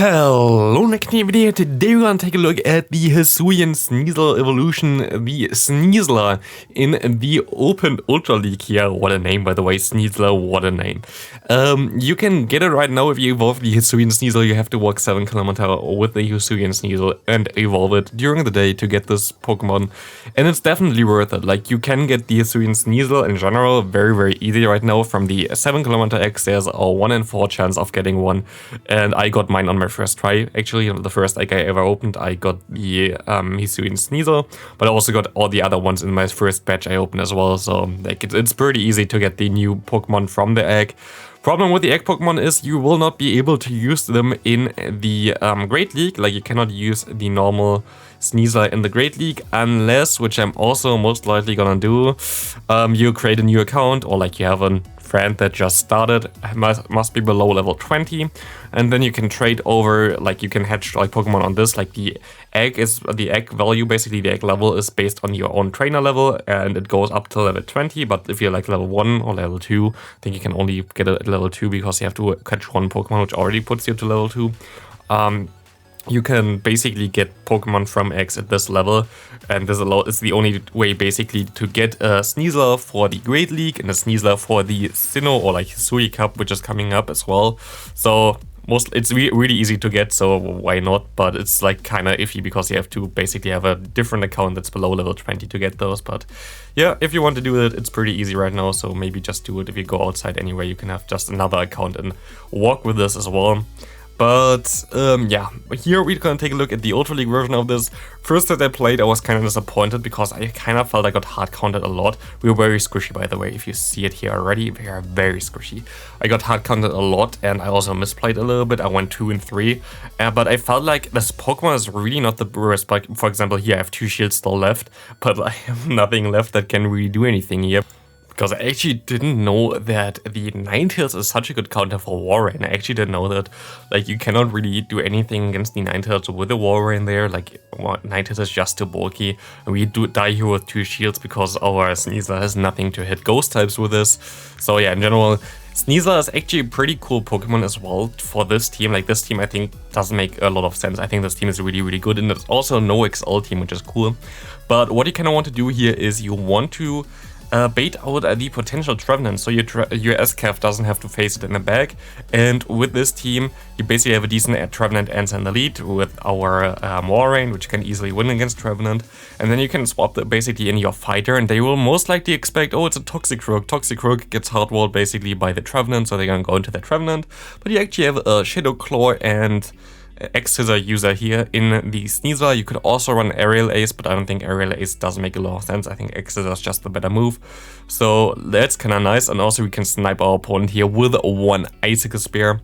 Hello, next video. Today we're gonna take a look at the hisuian Sneasel evolution, the Sneasler in the Open Ultra League here. What a name, by the way, Sneasler, what a name. You can get it right now if you evolve the hisuian Sneasel. You have to walk 7 kilometers with the hisuian Sneasel and evolve it during the day to get this Pokemon. And it's definitely worth it. Like, you can get the hisuian Sneasel in general very easy right now. From the 7 kilometer X, there's a 1 in 4 chance of getting one. And I got mine on my first try. Actually, the first egg I ever opened, I got the hisuian Sneasel, but I also got all the other ones in my first batch I opened as well. So like it's pretty easy to get the new Pokemon from the egg. Problem with the egg Pokemon is you will not be able to use them in the Great League. Like, you cannot use the normal Sneasler in the Great League unless, which I'm also most likely gonna do, you create a new account, or like you have a friend that just started, must be below level 20, and then you can trade over, like you can hatch like Pokemon on this. Like the egg value, basically the egg level is based on your own trainer level, and it goes up to level 20. But if you're like level 1 or level 2, I think you can only get it at level 2 because you have to catch one Pokemon, which already puts you to level 2. You can basically get Pokemon from eggs at this level, and this is the only way basically to get a Sneasler for the Great League and a Sneasler for the Sinnoh or like Hisui Cup, which is coming up as well. So it's really easy to get, so why not? But it's like kind of iffy because you have to basically have a different account that's below level 20 to get those. But yeah, if you want to do it, it's pretty easy right now, so maybe just do it. If you go outside anyway, you can have just another account and walk with this as well. But yeah, here we're gonna take a look at the Ultra League version of this. First that I played, I was kind of disappointed because I kind of felt I got hard counted a lot. We were very squishy, by the way. If you see it here already, we are very squishy. I got hard counted a lot, and I also misplayed a little bit. I went 2 and 3, but I felt like this Pokemon is really not the worst. Like, for example, here I have 2 shields still left, but I have nothing left that can really do anything here. Because I actually didn't know that the Ninetales is such a good counter for Warrain. I actually didn't know that. Like, you cannot really do anything against the Ninetales with a Warrain there. Like, Ninetales is just too bulky. And we do die here with 2 shields because our Sneasler has nothing to hit ghost types with this. So yeah, in general, Sneasler is actually a pretty cool Pokemon as well for this team. Like, this team I think doesn't make a lot of sense. I think this team is really good, and it's also no XL team, which is cool. But what you kind of want to do here is you want to bait out the potential Trevenant, so your SCAF doesn't have to face it in the back. And with this team, you basically have a decent Trevenant answer in the lead with our Warrain, which can easily win against Trevenant. And then you can swap that basically in your fighter, and they will most likely expect, oh, it's a Toxicroak. Toxicroak gets hardwalled basically by the Trevenant, so they're gonna go into the Trevenant. But you actually have a Shadow Claw and X-Scissor user here in the Sneasler. You could also run Aerial Ace, but I don't think Aerial Ace does make a lot of sense. I think X-Scissor is just the better move. So that's kind of nice. And also we can snipe our opponent here with 1 Icicle Spear.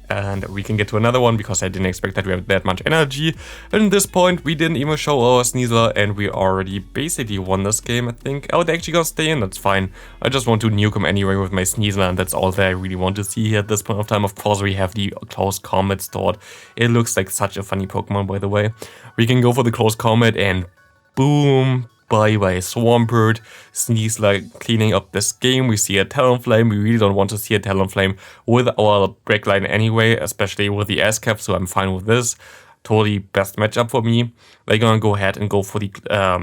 And we can get to another one because I didn't expect that we have that much energy. And at this point, we didn't even show our Sneasler, and we already basically won this game, I think. Oh, they're actually gonna stay in, that's fine. I just want to nuke them anyway with my Sneasler, and that's all that I really want to see here at this point of time. Of course, we have the Close Combat stored. It looks like such a funny Pokemon, by the way. We can go for the Close Combat, and boom. Bye-bye Swampert. Sneasler cleaning up this game. We see a Talonflame. We really don't want to see a Talonflame with our break line anyway, especially with the SCAF, so I'm fine with this. Totally best matchup for me. They're gonna go ahead and go for the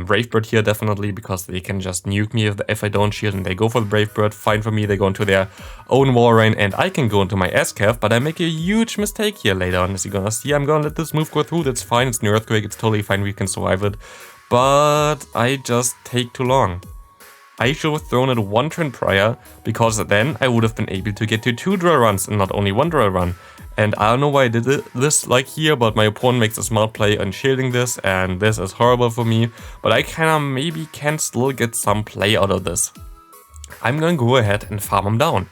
Brave Bird here, definitely, because they can just nuke me if I don't shield, and they go for the Brave Bird. Fine for me. They go into their own Warrain, and I can go into my SCAF, but I make a huge mistake here later on. As you're gonna see, I'm gonna let this move go through. That's fine. It's an Earthquake. It's totally fine. We can survive it. But I just take too long. I should have thrown it 1 turn prior, because then I would have been able to get to 2 drill runs and not only 1 drill run. And I don't know why I did this like here, but my opponent makes a smart play on shielding this, and this is horrible for me. But I kinda maybe can still get some play out of this. I'm gonna go ahead and farm him down.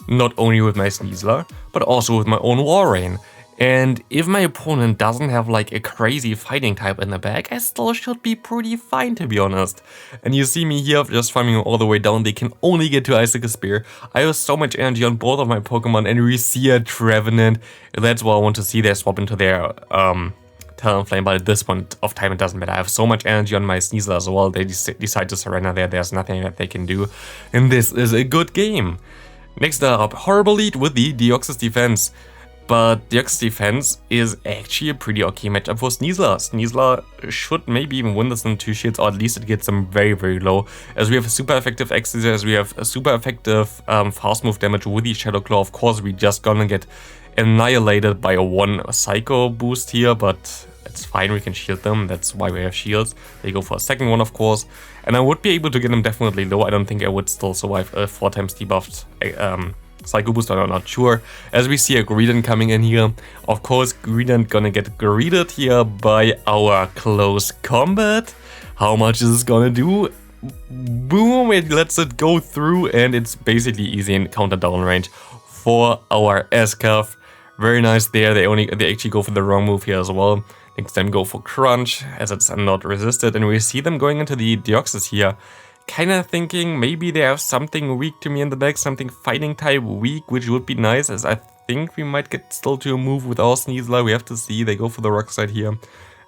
Not only with my Sneasler, but also with my own Warrain. And if my opponent doesn't have like a crazy fighting type in the back, I still should be pretty fine, to be honest. And you see me here just farming all the way down. They can only get to Icicle Spear. I have so much energy on both of my Pokemon, and we see a Trevenant. That's what I want to see. They swap into their Talonflame, but at this point of time it doesn't matter. I have so much energy on my Sneasler as well. They decide to surrender there. There's nothing that they can do. And this is a good game. Next up, horrible lead with the Deoxys defense. But Deoxys defense is actually a pretty okay matchup for Sneasler. Sneasler should maybe even win this in 2 shields, or at least it gets them very, very low. As we have a super effective Exeter, as we have a super effective fast move damage with the Shadow Claw. Of course, we just gonna get annihilated by a 1 Psycho boost here, but it's fine, we can shield them. That's why we have shields. They go for a second one, of course. And I would be able to get them definitely low. I don't think I would still survive a 4 times debuffed Psycho boost, I'm not sure. As we see a Greedent coming in here. Of course, Greedent gonna get greeted here by our close combat. How much is this gonna do? Boom, it lets it go through, and it's basically easy in counter down range for our SCAF. Very nice there. They actually go for the wrong move here as well. Next time go for Crunch, as it's not resisted, and we see them going into the Deoxys here. Kinda thinking maybe they have something weak to me in the deck, something fighting type weak, which would be nice, as I think we might get still to a move with our Sneasler. We have to see. They go for the rock side here.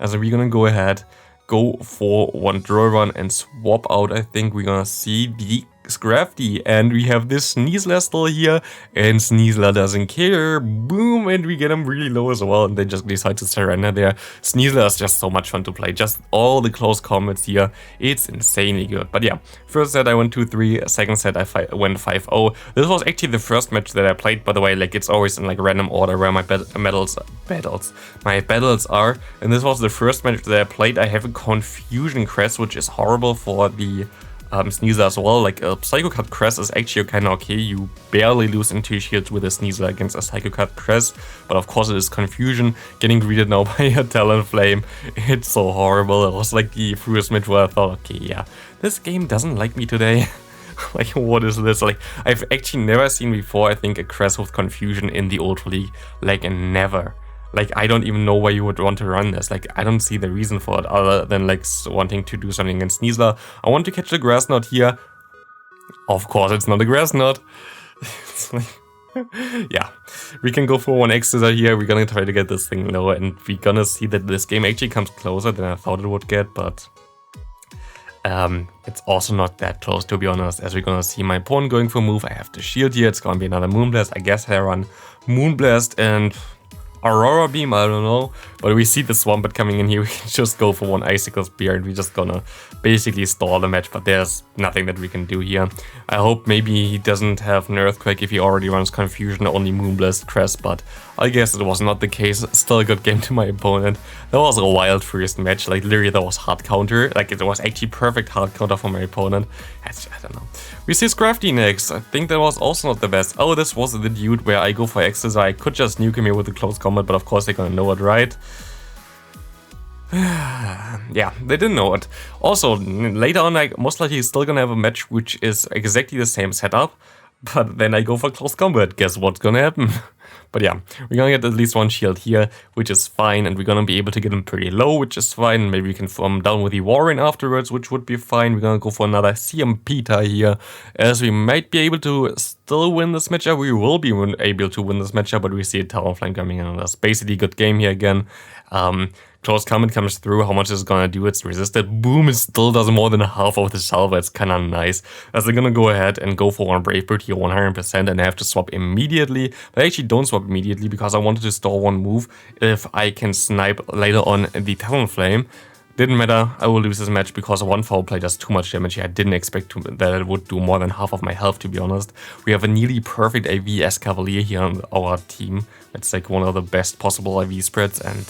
As we're gonna go ahead, go for one draw run and swap out. I think we're gonna see the Scrafty, and we have this Sneasler still here, and Sneasler doesn't care. Boom, and we get him really low as well, and they just decide to surrender there. Sneasler is just so much fun to play, just all the close combats here, it's insanely good. But yeah, first set I went 2-3, second set I went 5-0. This was actually the first match that I played, by the way. Like, it's always in like random order where my battles are, and this was the first match that I played. I have a Confusion Crest, which is horrible for the Sneasler as well. Like, a Psycho Cut Crest is actually kind of okay. You barely lose in 2 shields with a Sneasler against a Psycho Cut Crest, but of course it is Confusion. Getting greeted now by a Talonflame, it's so horrible. It was like the first match where I thought, okay, yeah, this game doesn't like me today. Like, what is this? Like, I've actually never seen before, I think, a Crest with Confusion in the Ultra League. Like, never. Like, I don't even know why you would want to run this. Like, I don't see the reason for it other than, like, wanting to do something against Sneasler. I want to catch the Grass Knot here. Of course, it's not a Grass Knot. It's like, yeah, we can go for one Exeter here. We're gonna try to get this thing lower, and we're gonna see that this game actually comes closer than I thought it would get, but it's also not that close, to be honest. As we're gonna see my opponent going for a move, I have to shield here. It's gonna be another Moonblast. I guess I run Moonblast and Aurora Beam, I don't know, but we see the Swampert coming in here. We can just go for one Icicle Spear, and we're just gonna basically stall the match, but there's nothing that we can do here. I hope maybe he doesn't have an Earthquake if he already runs Confusion, only Moonblast Crest, but I guess it was not the case. Still a good game to my opponent. That was a wild first match. Like, literally, that was hard counter. Like, it was actually perfect hard counter for my opponent. I don't know. We see Scrafty next. I think that was also not the best. Oh, this was the dude where I go for Exeter. I could just nuke him here with a close combat, but of course they're gonna know it, right? Yeah, they didn't know it. Also, later on, I most likely still gonna have a match which is exactly the same setup, but then I go for close combat. Guess what's gonna happen? But yeah, we're gonna get at least one shield here, which is fine, and we're gonna be able to get him pretty low, which is fine. Maybe we can farm down with the Warren afterwards, which would be fine. We're gonna go for another CMP here, as we might be able to still win this matchup. We will be able to win this matchup, but we see a Talonflame coming in on us. Basically, good game here again. Close combat comes through. How much is it gonna do? It's resisted. Boom, it still does more than half of the salva. It's kinda nice. As they're gonna go ahead and go for one Brave Bird here 100%, and I have to swap immediately. But I actually don't swap immediately because I wanted to store one move if I can snipe later on the Talonflame. Didn't matter, I will lose this match because one foul play does too much damage here. I didn't expect that it would do more than half of my health, to be honest. We have a nearly perfect AV Cavalier here on our team. It's like one of the best possible AV spreads, and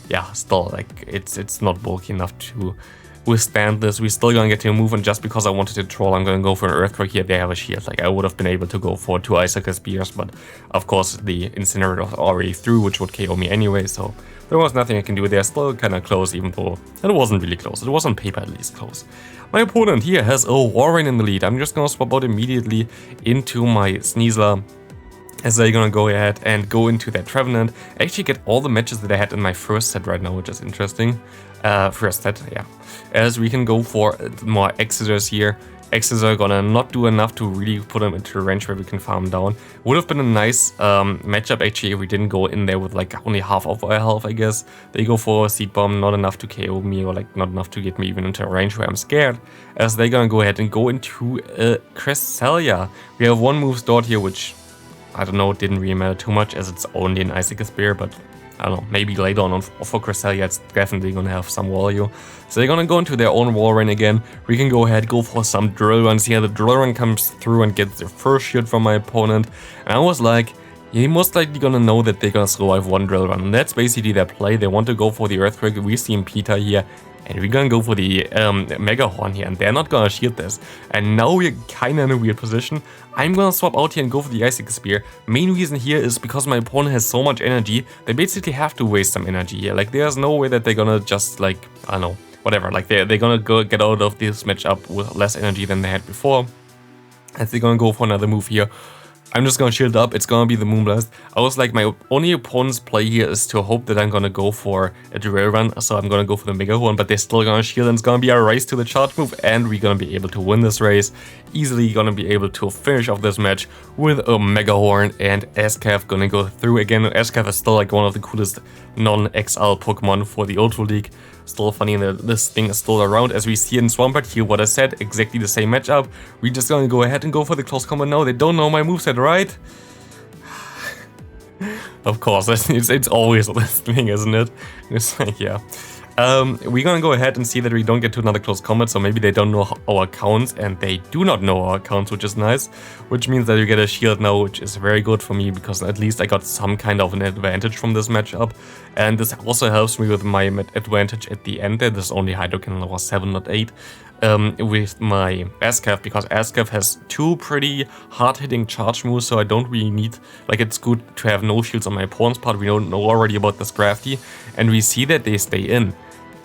yeah, still, like, it's not bulky enough to withstand this. We're still gonna get to a move, and just because I wanted to troll, I'm gonna go for an Earthquake here. They have a shield. Like, I would have been able to go for 2 Icicle Spears, but of course the Incinerator was already through, which would KO me anyway, so there was nothing I can do. They're still kinda close, even though it wasn't really close. It was on paper at least close. My opponent here has a Warren in the lead. I'm just gonna swap out immediately into my Sneasler, as they're gonna go ahead and go into that Trevenant. I actually get all the matches that I had in my first set right now, which is interesting. First set, yeah. As we can go for more Exeters here. Exeters are gonna not do enough to really put them into a range where we can farm down. Would have been a nice matchup actually if we didn't go in there with like only half of our health, I guess. They go for a Seed Bomb, not enough to KO me, or like not enough to get me even into a range where I'm scared. As they're gonna go ahead and go into Cresselia. We have one move stored here, which I don't know, it didn't really matter too much as it's only an Icicle Spear, but I don't know, maybe later on for Cresselia it's definitely gonna have some value. So they're gonna go into their own Walrein again. We can go ahead, go for some drill runs here. The drill run comes through and gets the first shield from my opponent. And I was like, you're most likely gonna know that they're gonna survive one drill run. And that's basically their play. They want to go for the Earthquake. We've seen Peter here. And we're gonna go for the Mega Horn here, and they're not gonna shield this. And now we're kinda in a weird position. I'm gonna swap out here and go for the Icicle Spear. Main reason here is because my opponent has so much energy, they basically have to waste some energy here. Like, there's no way that they're gonna just, like, I don't know, whatever. Like, they're gonna go get out of this matchup with less energy than they had before. And they're gonna go for another move here. I'm just gonna shield up, it's gonna be the Moonblast. I was like, my only opponent's play here is to hope that I'm gonna go for a drill run, so I'm gonna go for the Mega Horn, but they're still gonna shield, and it's gonna be a race to the charge move, and we're gonna be able to win this race. Easily gonna be able to finish off this match with a Mega Horn, and SCAF gonna go through again. SCAF is still like one of the coolest non-XL Pokemon for the Ultra League. Still funny that this thing is still around, as we see in Swampert here, what I said, exactly the same matchup. We're just gonna go ahead and go for the close combat now. They don't know my moveset, right? Of course, it's always this thing, isn't it? It's like, yeah. We're gonna go ahead and see that we don't get to another close combat, so maybe they don't know our accounts, and they do not know our accounts, which is nice. Which means that we get a shield now, which is very good for me, because at least I got some kind of an advantage from this matchup. And this also helps me with my advantage at the end there. This only Hydro Cannon was 7, not 8. With my SCAF, because SCAF has two pretty hard-hitting charge moves, so I don't really need, like, it's good to have no shields on my opponent's part. We don't know already about this Crafty, and we see that they stay in.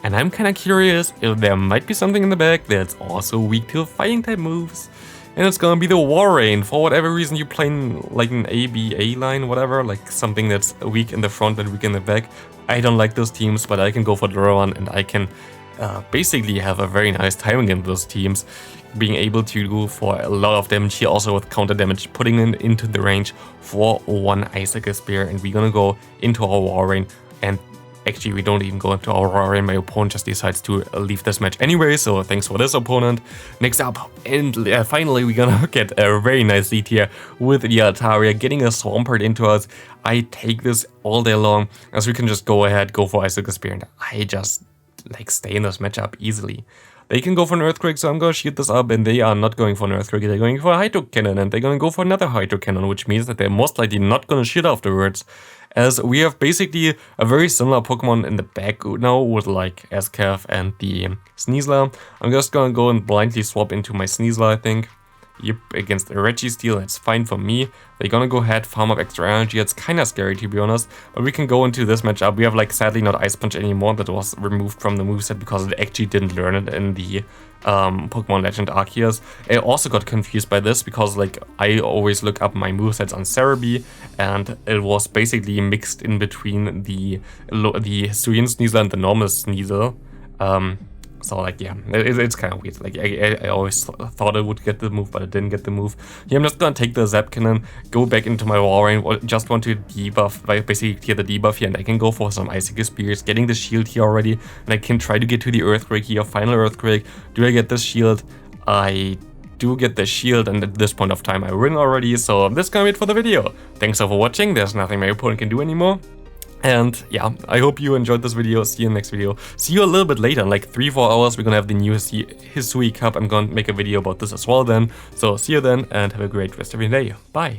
And I'm kind of curious if there might be something in the back that's also weak to fighting type moves. And it's gonna be the Walrein. For whatever reason you're playing like an ABA line, whatever, like something that's weak in the front and weak in the back. I don't like those teams, but I can go for the run, and I can basically have a very nice time against those teams, being able to go for a lot of damage here, also with counter damage, putting it into the range for one Icicle Spear. And we're gonna go into our Walrein, and actually we don't even go into our Walrein. My opponent just decides to leave this match anyway, so thanks for this, opponent. Next up, and finally we're gonna get a very nice lead here with the Altaria getting a Swampert into us. I take this all day long, as we can just go ahead, go for Icicle Spear, and I just like stay in this matchup easily. They can go for an Earthquake, so I'm gonna shoot this up, and they are not going for an Earthquake, they're going for a Hydro Cannon, and they're gonna go for another Hydro Cannon, which means that they're most likely not gonna shoot afterwards, as we have basically a very similar Pokemon in the back now with like SCAF and the Sneasler. I'm just gonna go and blindly swap into my Sneasler, I think. Yep, against a Registeel, that's fine for me. They're gonna go ahead, farm up extra energy. It's kind of scary, to be honest, but we can go into this matchup. We have like sadly not Ice Punch anymore. That was removed from the moveset because it actually didn't learn it in the Pokemon Legend Arceus. I also got confused by this because like I always look up my movesets on Cerebi, and it was basically mixed in between the hisuian Sneasel and the normal Sneasel. So like, yeah, it's kind of weird. Like I always thought I would get the move, but I didn't get the move. Here I'm just gonna take the Zap Cannon, go back into my Walrein, just want to debuff, like basically clear the debuff here, and I can go for some Icicle Spears, getting the shield here already, and I can try to get to the Earthquake here, final Earthquake. Do I get this shield? I do get the shield, and at this point of time I win already, so this is gonna be it for the video. Thanks for watching, there's nothing my opponent can do anymore. And yeah, I hope you enjoyed this video. See you in the next video. See you a little bit later, in like 3-4 hours, we're gonna have the new Hisui Cup. I'm gonna make a video about this as well then. So see you then, and have a great rest of your day. Bye.